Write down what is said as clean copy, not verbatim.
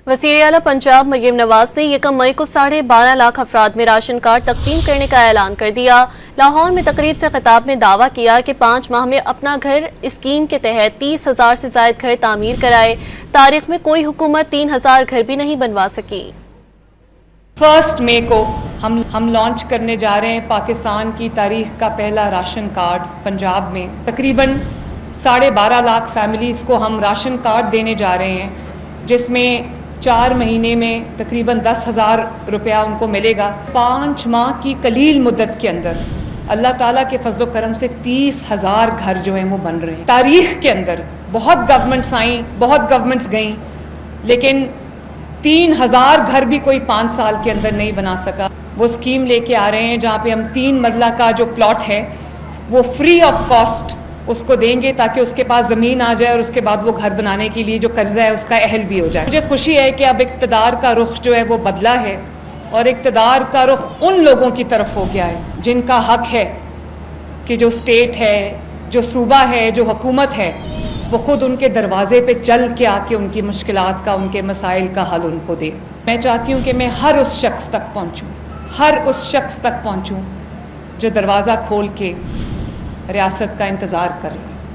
وزیر اعلیٰ پنجاب مریم نواز نے 1 مئی کو 12.5 لاکھ افراد میں راشن کارڈ تقسیم کرنے کا اعلان کر دیا۔ لاہور میں تقریب سے خطاب میں دعویٰ کیا کہ 5 ماہ میں اپنا گھر اسکیم کے تحت 30,000 سے زائد گھر تعمیر کرائے۔ تاریخ میں کوئی حکومت 3,000 گھر بھی نہیں بنوا سکی۔ 1 مئی کو ہم لانچ کرنے جا رہے ہیں پاکستان کی تاریخ کا پہلا راشن کارڈ پنجاب میں۔ تقریباً 12.5 لاکھ فیملیز کو ہم راشن کارڈ دینے جا رہے ہیں، جس میں 4 مہینے میں تقریباً 10,000 روپیہ ان کو ملے گا۔ 5 ماہ کی قلیل مدت کے اندر اللہ تعالیٰ کے فضل و کرم سے 30,000 گھر جو ہیں وہ بن رہے ہیں۔ تاریخ کے اندر بہت گورنمنٹس آئیں، بہت گورنمنٹس گئیں، لیکن 3,000 گھر بھی کوئی 5 سال کے اندر نہیں بنا سکا۔ وہ اسکیم لے کے آ رہے ہیں جہاں پہ ہم 3 مرلہ کا جو پلاٹ ہے وہ فری آف کاسٹ اس کو دیں گے تاکہ اس کے پاس زمین آ جائے اور اس کے بعد وہ گھر بنانے کے لیے جو قرضہ ہے اس کا اہل بھی ہو جائے۔ مجھے خوشی ہے کہ اب اقتدار کا رخ جو ہے وہ بدلا ہے اور اقتدار کا رخ ان لوگوں کی طرف ہو گیا ہے جن کا حق ہے کہ جو اسٹیٹ ہے، جو صوبہ ہے، جو حکومت ہے، وہ خود ان کے دروازے پہ چل کے آ کے ان کی مشکلات کا، ان کے مسائل کا حل ان کو دے۔ میں چاہتی ہوں کہ میں ہر اس شخص تک پہنچوں، ہر اس شخص تک پہنچوں جو دروازہ کھول کے ریاست کا انتظار کر رہے ہیں۔